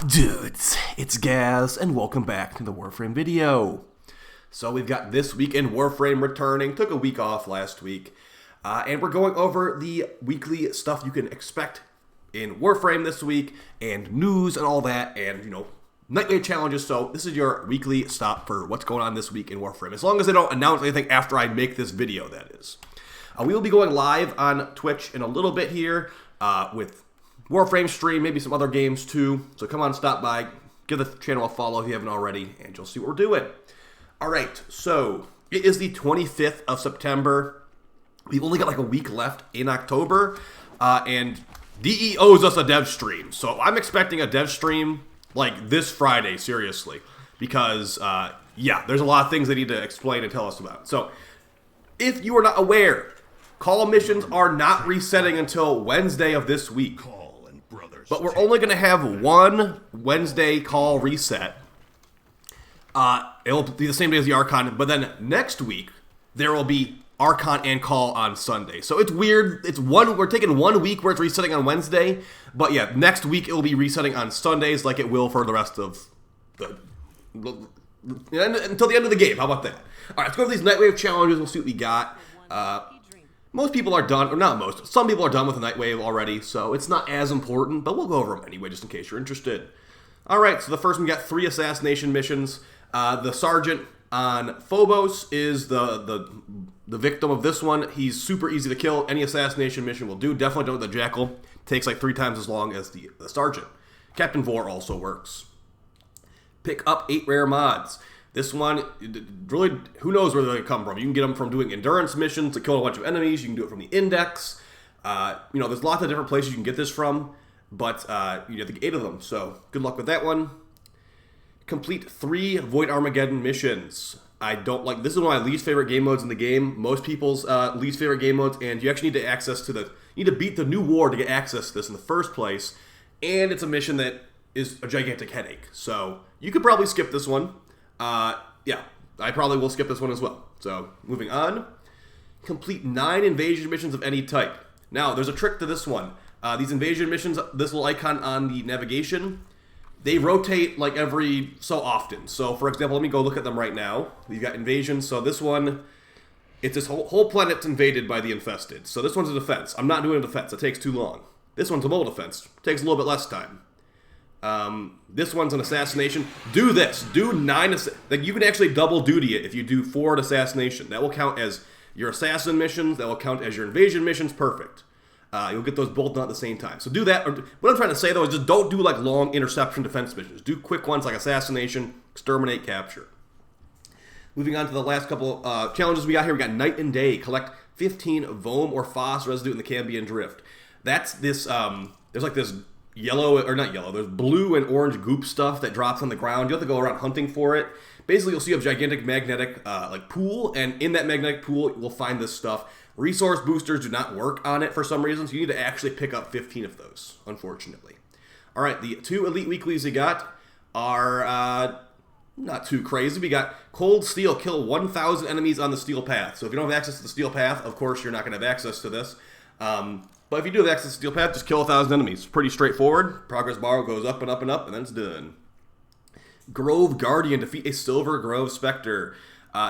up, dudes? It's Gaz, and welcome back to the Warframe video. So we've got This Week in Warframe returning. Took a week off last week. And we're going over the weekly stuff you can expect in Warframe this week, and news and all that, and, you know, Nightwave challenges. So this is your weekly stop for what's going on this week in Warframe. As long as they don't announce anything after I make this video, that is. We will be going live on Twitch in a little bit here with Warframe stream, maybe some other games too. So come on, stop by, give the channel a follow if you haven't already, and you'll see what we're doing. Alright, so it is the 25th of September. We've only got like a week left in October, and DE owes us a dev stream. So I'm expecting a dev stream like this Friday, seriously. Because, yeah, there's a lot of things they need to explain and tell us about. So, if you are not aware, call missions are not resetting until Wednesday of this week. But we're only going to have one Wednesday call reset. It'll be the same day as the Archon, but then next week, there will be Archon and call on Sunday. So it's weird. We're taking 1 week where it's resetting on Wednesday, but yeah, next week it will be resetting on Sundays like it will for the rest of until the end of the game. How about that? All right, let's go over these Nightwave challenges. We'll see what we got. Most people are done, or not most, some people are done with the Nightwave already, so it's not as important, but we'll go over them anyway, just in case you're interested. Alright, so the first one, we got 3 assassination missions. The Sergeant on Phobos is the victim of this one. He's super easy to kill. Any assassination mission will do. Definitely don't with the Jackal. Takes like 3 times as long as the Sergeant. Captain Vor also works. Pick up 8 rare mods. This one, really, who knows where they're going to come from. You can get them from doing endurance missions to kill a bunch of enemies. You can do it from the index. You know, there's lots of different places you can get this from, but you have to get 8 of them. So, good luck with that one. Complete 3 Void Armageddon missions. I don't like, this is one of my least favorite game modes in the game. Most people's least favorite game modes, and you actually need to access to you need to beat the new war to get access to this in the first place. And it's a mission that is a gigantic headache. So, you could probably skip this one. Yeah, I probably will skip this one as well. So, moving on. Complete 9 invasion missions of any type. Now, there's a trick to this one. These invasion missions, this little icon on the navigation, they rotate like every so often. So, for example, let me go look at them right now. We've got invasion. So, this one, it's this whole planet's invaded by the infested. So, this one's a defense. I'm not doing a defense. It takes too long. This one's a mobile defense. It takes a little bit less time. This one's an assassination. Do this. Do 9. Like, you can actually double duty it if you do 4 assassination. That will count as your assassin missions. That will count as your invasion missions. Perfect. You'll get those both done at the same time. So do that. What I'm trying to say, though, is just don't do, like, long interception defense missions. Do quick ones like assassination, exterminate, capture. Moving on to the last couple challenges we got here. We got Night and Day. Collect 15 Vohm or Phos residue in the Cambion Drift. That's this, there's like this yellow, or not yellow, there's blue and orange goop stuff that drops on the ground. You have to go around hunting for it. Basically, you'll see a gigantic magnetic like pool, and in that magnetic pool, you'll find this stuff. Resource boosters do not work on it for some reason, so you need to actually pick up 15 of those, unfortunately. Alright, the 2 elite weeklies we got are not too crazy. We got Cold Steel, kill 1,000 enemies on the Steel Path. So if you don't have access to the Steel Path, of course you're not going to have access to this. But if you do have access to Steel Path, just kill 1,000 enemies. Pretty straightforward. Progress bar goes up and up and up, and then it's done. Grove Guardian, defeat a Silver Grove Spectre.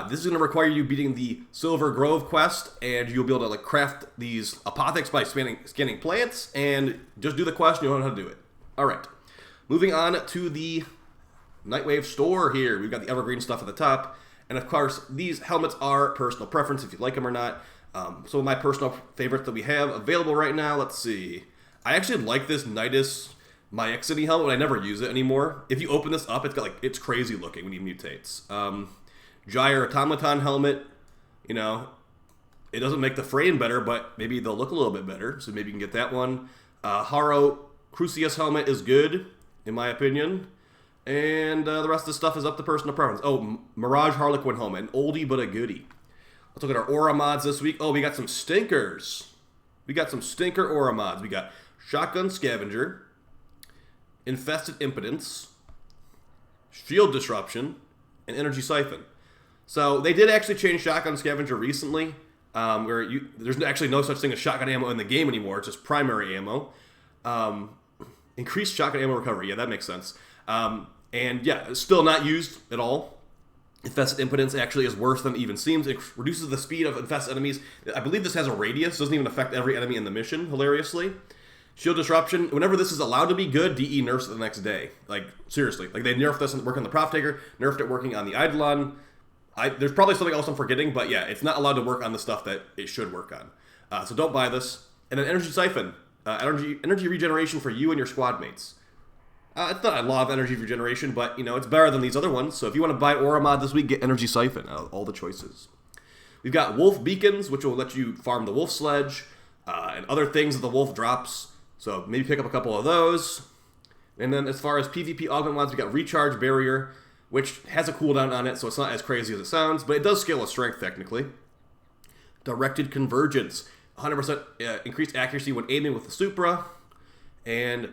This is going to require you beating the Silver Grove quest, and you'll be able to like craft these apothecs by scanning plants, and just do the quest, and you'll know how to do it. Alright. Moving on to the Nightwave store here. We've got the evergreen stuff at the top, and of course, these helmets are personal preference if you like them or not. Some of my personal favorites that we have available right now, let's see. I actually like this Nidus Myexity helmet, but I never use it anymore. If you open this up, it's crazy looking when he mutates. Gyre Automaton helmet, you know, it doesn't make the frame better, but maybe they'll look a little bit better, so maybe you can get that one. Haro Crucius helmet is good, in my opinion. And the rest of the stuff is up to personal preference. Oh, Mirage Harlequin helmet, an oldie but a goodie. Let's look at our aura mods this week. Oh, we got some stinkers. We got some stinker aura mods. We got Shotgun Scavenger, Infested Impotence, Shield Disruption, and Energy Siphon. So they did actually change Shotgun Scavenger recently, where there's actually no such thing as shotgun ammo in the game anymore. It's just primary ammo. Increased shotgun ammo recovery. Yeah, that makes sense. And yeah, it's still not used at all. Infested impotence actually is worse than it even seems. It reduces the speed of infested enemies. I believe this has a radius. Doesn't even affect every enemy in the mission, hilariously. Shield disruption. Whenever this is allowed to be good, DE nerfs it the next day. Like, seriously. Like, they nerfed this working on the Prof Taker, nerfed it working on the Eidolon. There's probably something else I'm forgetting, but yeah, it's not allowed to work on the stuff that it should work on. So don't buy this. And then Energy Siphon. Energy regeneration for you and your squad mates. It's not a lot of energy regeneration, but, you know, it's better than these other ones. So if you want to buy Aura Mod this week, get Energy Siphon out of all the choices. We've got Wolf Beacons, which will let you farm the Wolf Sledge, and other things that the Wolf drops. So maybe pick up a couple of those. And then as far as PvP augment mods, we got Recharge Barrier, which has a cooldown on it, so it's not as crazy as it sounds, but it does scale with strength, technically. Directed Convergence, 100% increased accuracy when aiming with the Supra, and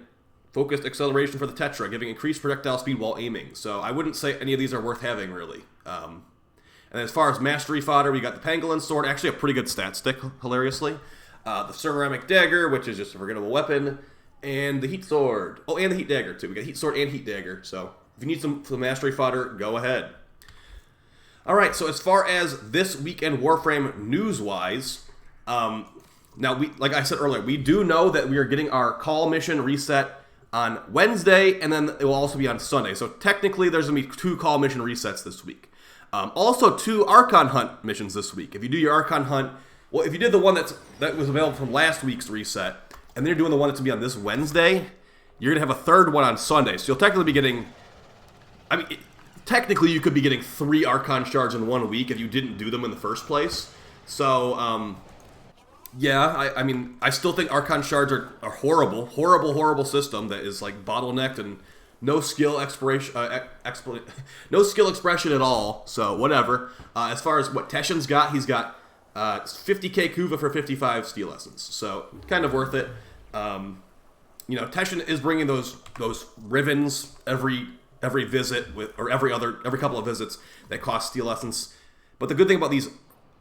Focused Acceleration for the Tetra, giving increased projectile speed while aiming. So I wouldn't say any of these are worth having, really. And as far as Mastery Fodder, we got the Pangolin Sword, actually a pretty good stat stick, hilariously. The Ceramic Dagger, which is just a forgettable weapon, and the Heat Sword. Oh, and the Heat Dagger, too. We got Heat Sword and Heat Dagger, so if you need some Mastery Fodder, go ahead. Alright, so as far as this weekend Warframe news-wise, now, like I said earlier, we do know that we are getting our call mission reset on Wednesday, and then it will also be on Sunday. So technically, there's going to be 2 call mission resets this week. Also, 2 Archon Hunt missions this week. If you do your Archon Hunt, well, if you did the one that was available from last week's reset, and then you're doing the one that's going to be on this Wednesday, you're going to have a 3rd one on Sunday. So you'll technically be getting, technically you could be getting 3 Archon shards in 1 week if you didn't do them in the first place. So, yeah, I still think Archon shards are a horrible system that is like bottlenecked and no skill expression at all. So whatever. As far as what Teshin's got, he's got 50k Kuva for 55 Steel Essence. So kind of worth it. You know, Teshin is bringing those Rivens every visit or every couple of visits that cost Steel Essence. But the good thing about these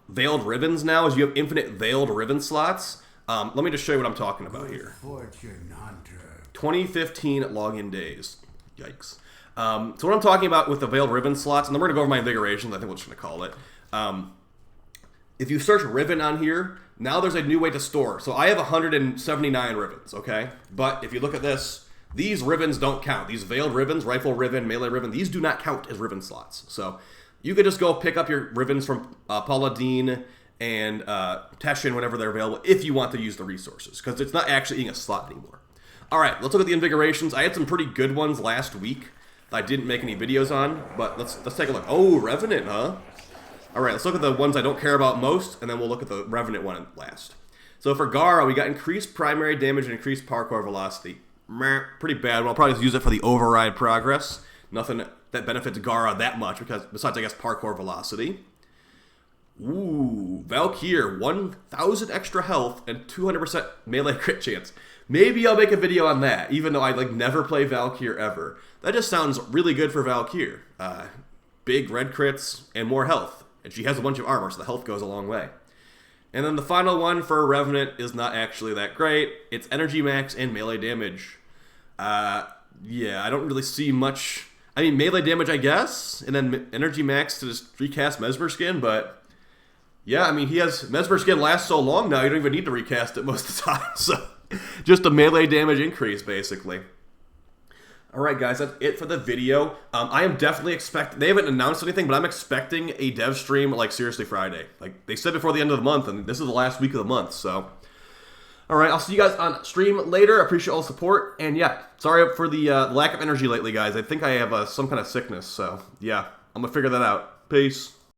Veiled Ribbons now is you have infinite Veiled Ribbon slots. Let me just show you what I'm talking about here. 2015 login days. Yikes. So what I'm talking about with the Veiled Ribbon slots, and then we're going to go over my Invigorations, I think we're just going to call it. If you search Ribbon on here, now there's a new way to store. So I have 179 ribbons, okay? But if you look at this, these ribbons don't count. These Veiled Ribbons, Rifle Ribbon, Melee Ribbon, these do not count as ribbon slots. So you could just go pick up your ribbons from Paula Deen and Teshin whenever they're available if you want to use the resources, because it's not actually eating a slot anymore. All right, let's look at the Invigorations. I had some pretty good ones last week that I didn't make any videos on, but let's take a look. Oh, Revenant, huh? All right, let's look at the ones I don't care about most, and then we'll look at the Revenant one last. So for Gara, we got increased primary damage and increased parkour velocity. Meh, pretty bad. Well, I'll probably just use it for the override progress. Nothing that benefits Gara that much, because besides, I guess, parkour velocity. Ooh, Valkyr, 1,000 extra health and 200% melee crit chance. Maybe I'll make a video on that, even though I never play Valkyr ever. That just sounds really good for Valkyr. Big red crits and more health. And she has a bunch of armor, so the health goes a long way. And then the final one for Revenant is not actually that great. It's energy max and melee damage. Yeah, I don't really see much. I mean, melee damage, I guess, and then energy max to just recast Mesmer Skin, but yeah, I mean, he has Mesmer Skin lasts so long now, you don't even need to recast it most of the time, so just a melee damage increase, basically. Alright, guys, that's it for the video. I am definitely expecting, they haven't announced anything, but I'm expecting a dev stream, seriously, Friday. They said before the end of the month, and this is the last week of the month, so. Alright, I'll see you guys on stream later. I appreciate all the support. And yeah, sorry for the lack of energy lately, guys. I think I have some kind of sickness, so yeah, I'm going to figure that out. Peace.